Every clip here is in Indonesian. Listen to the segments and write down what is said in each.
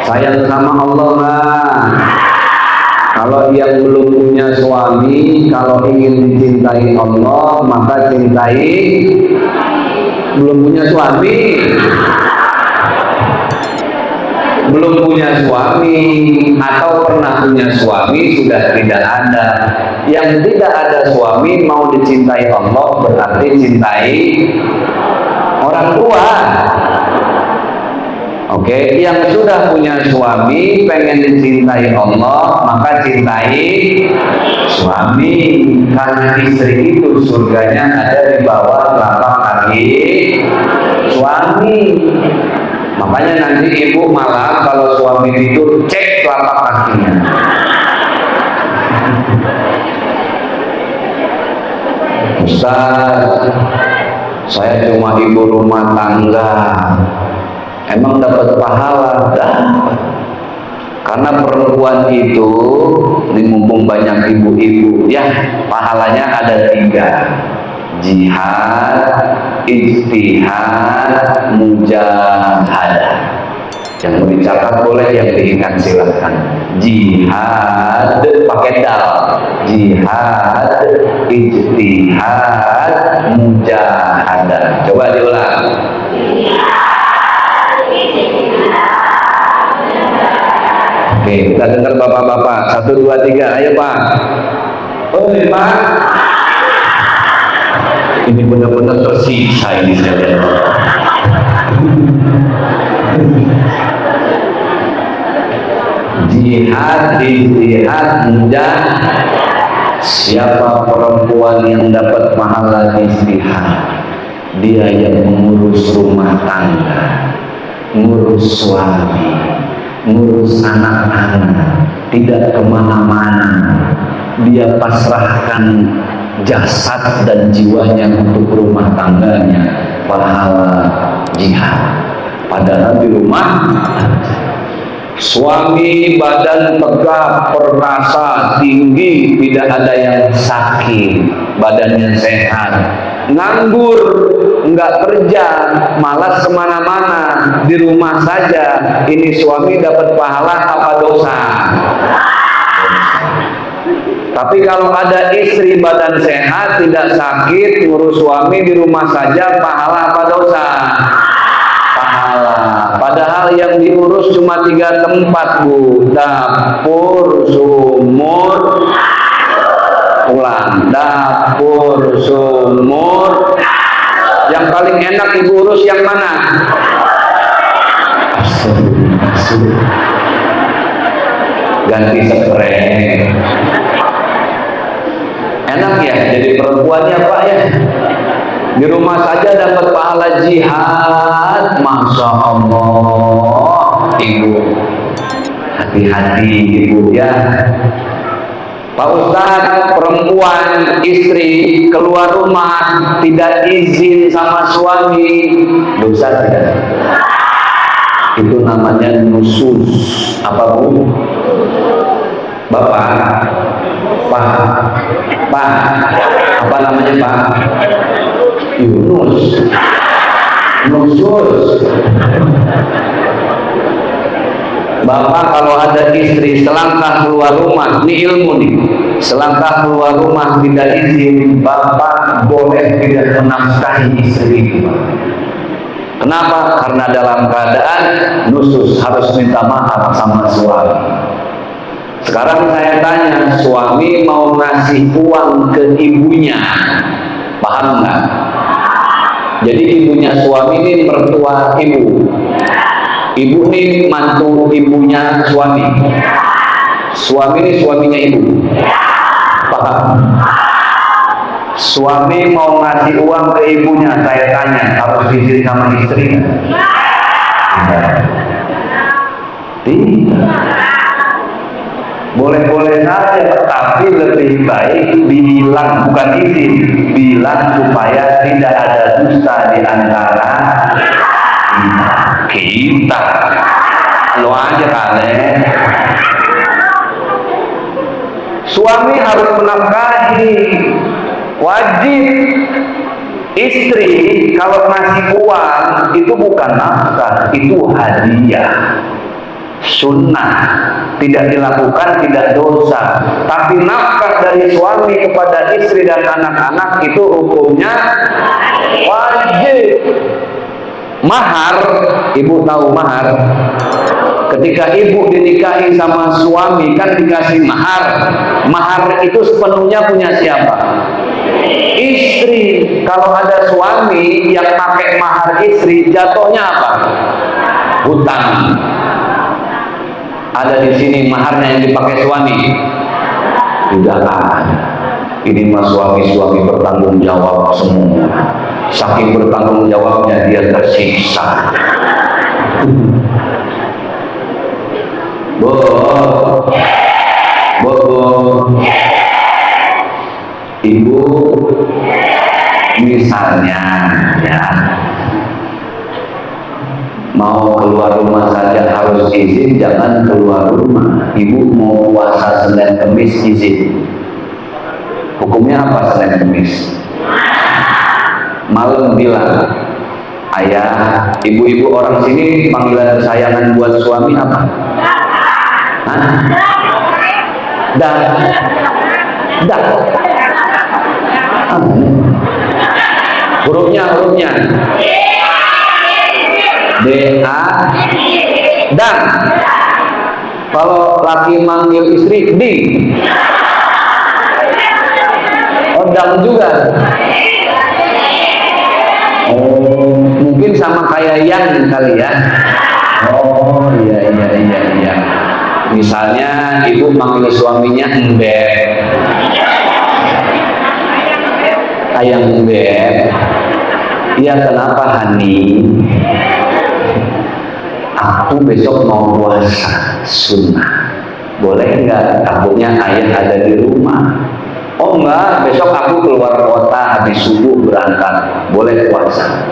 Sayang sama Allah nggak? Kalau yang belum punya suami, kalau ingin dicintai Allah, maka cintai. Belum punya suami, belum punya suami, atau pernah punya suami sudah tidak ada. Yang tidak ada suami mau dicintai Allah berarti cintai orang tua. Oke, yang sudah punya suami pengen dicintai Allah maka cintai suami, karena istri itu surganya ada di bawah telapak kaki suami. Makanya nanti ibu malam kalau suami tidur cek telapak kakinya. Ustaz, saya cuma ibu rumah tangga, emang dapat pahala? Dapat. Karena perempuan itu, ini mumpung banyak ibu-ibu, ya pahalanya ada 3: jihad, ijtihad, mujahadah. Yang mau dicatat boleh, yang diingat silahkan. Jihad pakai dal, jihad, ijtihad, mujahadah. Coba diulang. Oke, kita dengar bapak-bapak. 1, 2, 3, ayo Pak. Oh, Pak. Ini benar-benar tersisa ini saya lihat. Jihad, ijtihad, mujahadah. Siapa perempuan yang dapat pahala ijtihad? Dia yang mengurus rumah tangga, ngurus suami, ngurus anak-anak, tidak kemana-mana. Dia pasrahkan jasad dan jiwanya untuk rumah tangganya, pahala jihad. Padahal di rumah suami badan tegap, perkasa, tinggi, tidak ada yang sakit, badannya sehat, nganggur, nggak kerja, malas kemana-mana, di rumah saja. Ini suami dapat pahala apa dosa? Tapi kalau ada istri badan sehat, tidak sakit, ngurus suami di rumah saja, pahala apa dosa? Pahala. Padahal yang diurus cuma 3 tempat, Bu. Dapur, sumur, ulang. Dapur, sumur. Yang paling enak ibu urus yang mana? Ganti spray. Enak ya jadi perempuannya Pak ya. Di rumah saja dapat pahala jihad. Masya Allah. Ibu hati-hati ibu ya. Pak Ustadz, perempuan istri keluar rumah tidak izin sama suami, dosa tidak? Itu namanya nusus. Apa Bu? Bapak, Pak, apa namanya Pak? Yunus, nusus. Bapak kalau ada istri selangkah keluar rumah, ini ilmu nih, selangkah keluar rumah tidak izin, Bapak boleh tidak menafkahi istri itu. Kenapa? Karena dalam keadaan nusus, harus minta maaf sama suami. Sekarang saya tanya, suami mau ngasih uang ke ibunya, paham nggak? Jadi ibunya suami ini mertua ibu. Ibu ini mantu ibunya suami. Suami ini suaminya ibu. Paham? Suami mau ngasih uang ke ibunya, saya tanya, harus izin sama istri? Tidak. Boleh-boleh saja, tapi lebih baik bilang, bukan izin, bilang supaya tidak ada dusta di antara kita. Lo aja kalian. Suami harus menafkahi, wajib. Istri kalau ngasih uang itu bukan nafkah, itu hadiah. Sunnah, tidak dilakukan tidak dosa. Tapi nafkah dari suami kepada istri dan anak-anak itu hukumnya wajib. Mahar, ibu tahu mahar? Ketika ibu dinikahi sama suami kan dikasih mahar. Mahar itu sepenuhnya punya siapa? Istri. Kalau ada suami yang pakai mahar istri, jatuhnya apa? Hutang. Ada di sini maharnya yang dipakai suami? Tidak ada. Ini mah suami-suami bertanggung jawab semua. Saking bertanggung jawabnya dia tersiksa. Bu, ibu, misalnya ya, mau keluar rumah saja harus izin, jangan keluar rumah. Ibu mau puasa Senin Kemis izin. Hukumnya apa Senin Kemis? Malam bilang, ayah, ibu-ibu orang sini panggilan kesayangan buat suami apa? Hah? Dah. Hurufnya D-A. Dan kalau laki manggil istri di. Dang juga. Oh, mungkin sama kayak yang kali ya. Oh iya. Misalnya ibu manggil suaminya embek. Ayang embek. Iya, kenapa Hani? Aku besok mau puasa sunnah. Boleh nggak? Takutnya ayah ada di rumah. Oh enggak, besok aku keluar kota habis subuh berangkat. Boleh puasa.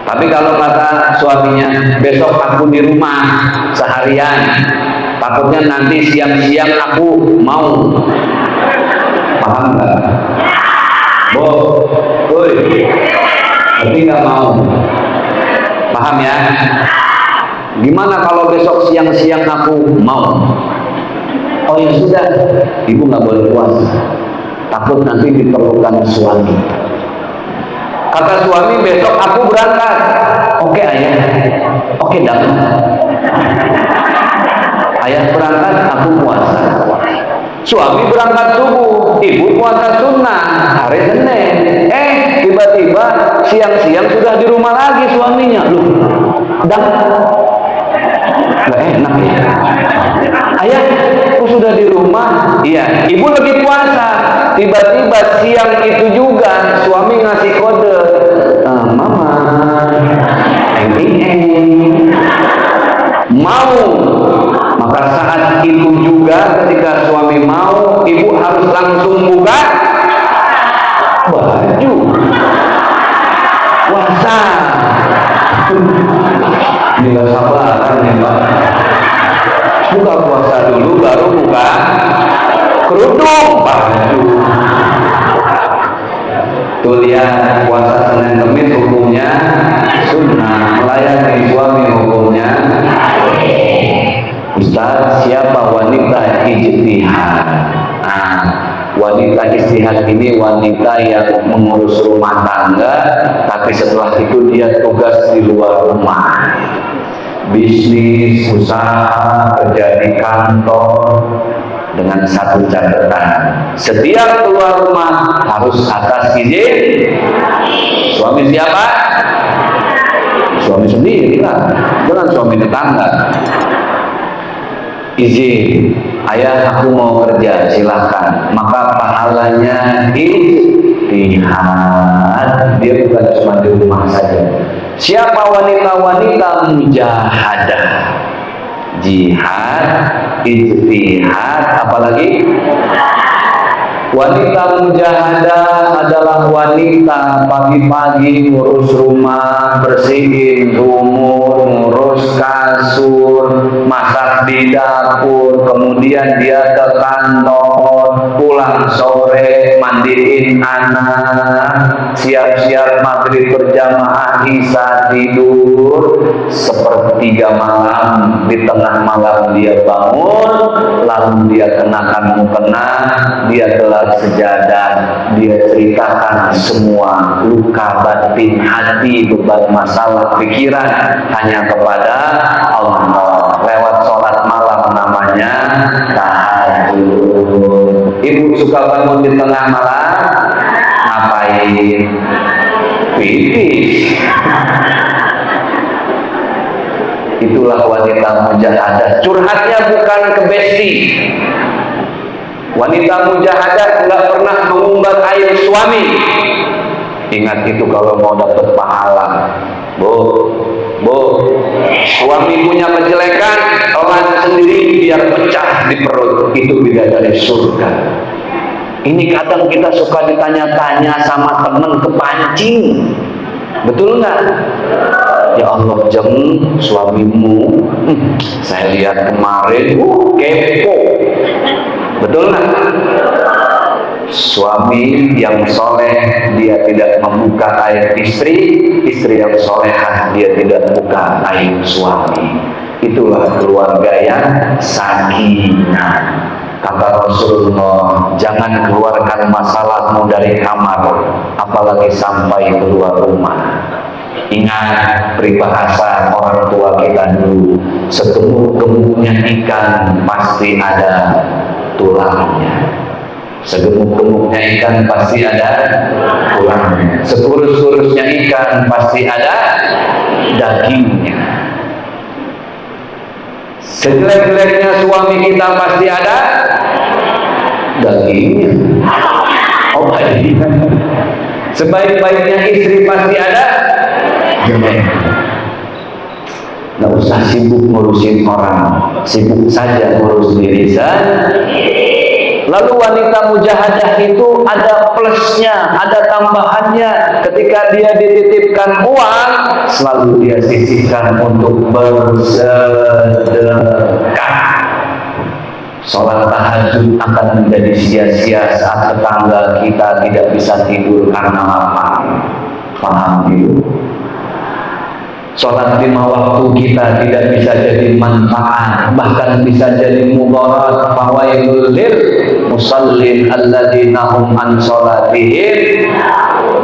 Tapi kalau kata suaminya, besok aku di rumah seharian. Takutnya nanti siang-siang aku mau. Paham nggak? Tapi nggak mau. Paham ya? Gimana kalau besok siang-siang aku mau? Oh ya sudah, ibu nggak boleh puasa. Takut nanti diperlukan suami. Kata suami, besok aku berangkat. Oke ayah. Oke dah. Ayah berangkat, aku puasa. Suami berangkat subuh, ibu puasa sunnah hari Senin. Tiba-tiba siang-siang sudah di rumah lagi suaminya. Loh, dah gak enak ya. Ayah, aku sudah di rumah. Iya, ibu lagi puasa. Tiba-tiba siang itu juga suami ngasih kode, mama, mau. Maka saat itu juga ketika suami mau, ibu harus langsung buka baju puasa. Ini gak sabaran ya Pak. Buka puasa dulu baru buka kerudung baju. Tuh lihat, puasa Senin Kemis hukumnya sunnah, melayani suami hukumnya. Ustaz, siapa wanita ijtihad? Nah, wanita ijtihad ini wanita yang mengurus rumah tangga, tapi setelah itu dia tugas di luar rumah. Bisnis, usaha, kerja di kantor, dengan satu catatan, setiap keluar rumah harus atas izin suami siapa? Suami sendiri lah, bukan suami tetangga. Izin, ayah aku mau kerja, silahkan. Maka pahalanya ijtihad, dia bukan cuma di rumah saja. Siapa wanita-wanita mujahadah, jihad, ijtihad, apalagi wanita mujahadah adalah wanita pagi-pagi ngurus rumah, bersihin sumur, ngurus kasur, masak di dapur, kemudian dia ke kantor, pulang sore, mandi mandiin anak, siap-siap maghrib berjamaah, isya tidur, sepertiga malam, di tengah malam dia bangun, lalu dia kenakan mukena, dia gelar sejadah, dia ceritakan semua luka batin hati, beban masalah pikiran hanya kepada Allah lewat sholat malam, namanya tahajud. Ibu suka bangun di tengah malam, ngapain? Pipis. Itulah wanita mujahadah. Curhatnya bukan ke besti. Wanita mujahadah nggak pernah mengumbar aib suami. Ingat itu kalau mau dapat pahala. Bu, suami punya kejelekan, telan sendiri biar pecah di perut. Itu bidadari surga. Ini kadang kita suka ditanya-tanya sama temen, kepancing. Betul nggak? Ya Allah, suamimu, saya lihat kemarin, kepo. Betul nggak? Suami yang soleh dia tidak membuka aib istri, istri yang solehah dia tidak buka aib suami. Itulah keluarga yang sakinah. Kata Rasulullah, jangan keluarkan masalahmu dari kamar, apalagi sampai keluar rumah. Ingat peribahasa orang tua kita dulu, segemuk-gemuknya ikan pasti ada tulangnya. Segemuk-gemuknya ikan pasti ada tulangnya. Sekurus-kurusnya ikan pasti ada dagingnya. Sejelek-jeleknya suami kita pasti ada dagingnya. Oh, iya. Sebaik-baiknya istri pasti ada jelek. Nggak usah sibuk ngurusin orang, sibuk saja ngurus diri sendiri. Lalu wanita mujahadah itu ada plusnya, ada tambahannya. Ketika dia dititipkan uang, selalu dia sisihkan untuk bersedekah. Sholat tahajud akan menjadi sia-sia saat tetangga kita tidak bisa tidur karena lapar. Paham dulu. Sholat 5 waktu kita tidak bisa jadi manfaat, bahkan bisa jadi mudarat. Fawailul lil musallin alladzina hum an sholatihim.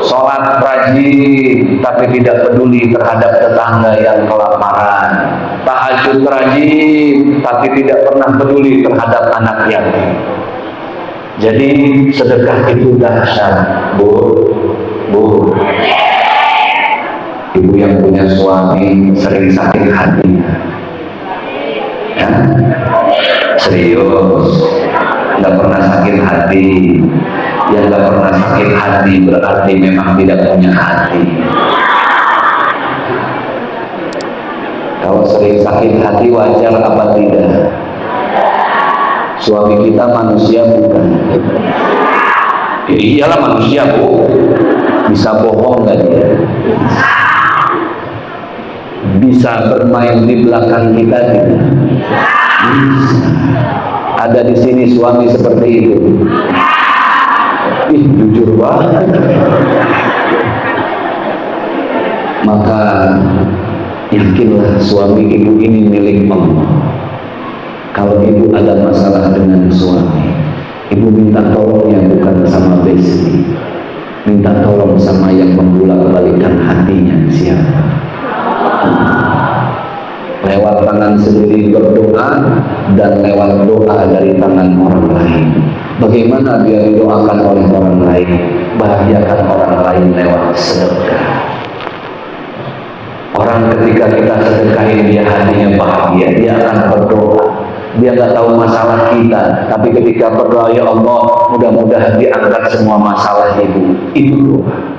Sholat rajin tapi tidak peduli terhadap tetangga yang kelaparan. Tahajud rajin tapi tidak pernah peduli terhadap anak yatim. Jadi sedekah itu dahsyat, Bu. Ibu yang punya suami sering sakit hati, ya? Serius, nggak pernah sakit hati. Yang nggak pernah sakit hati berarti memang tidak punya hati. Kalau sering sakit hati wajar apa tidak? Suami kita manusia bukan? Iyalah manusia, Bu. Bisa bohong nggak dia? Bisa bermain di belakang kita tidak? Bisa. Ada di sini suami seperti itu. Ih, jujur banget. Maka yakinlah suami ibu ini milik Allah. Kalau ibu ada masalah dengan suami, ibu minta tolongnya bukan sama besti, minta tolong sama yang membolak-balikkan hatinya. Siapa? Lewat tangan sendiri berdoa dan lewat doa dari tangan orang lain. Bagaimana dia didoakan oleh orang lain? Bahagiakan orang lain lewat sedekah. Orang ketika kita sedekahin dia hatinya bahagia, dia akan berdoa. Dia nggak tahu masalah kita, tapi ketika berdoa, ya Allah, mudah-mudahan diangkat semua masalah ibu. Itu doa.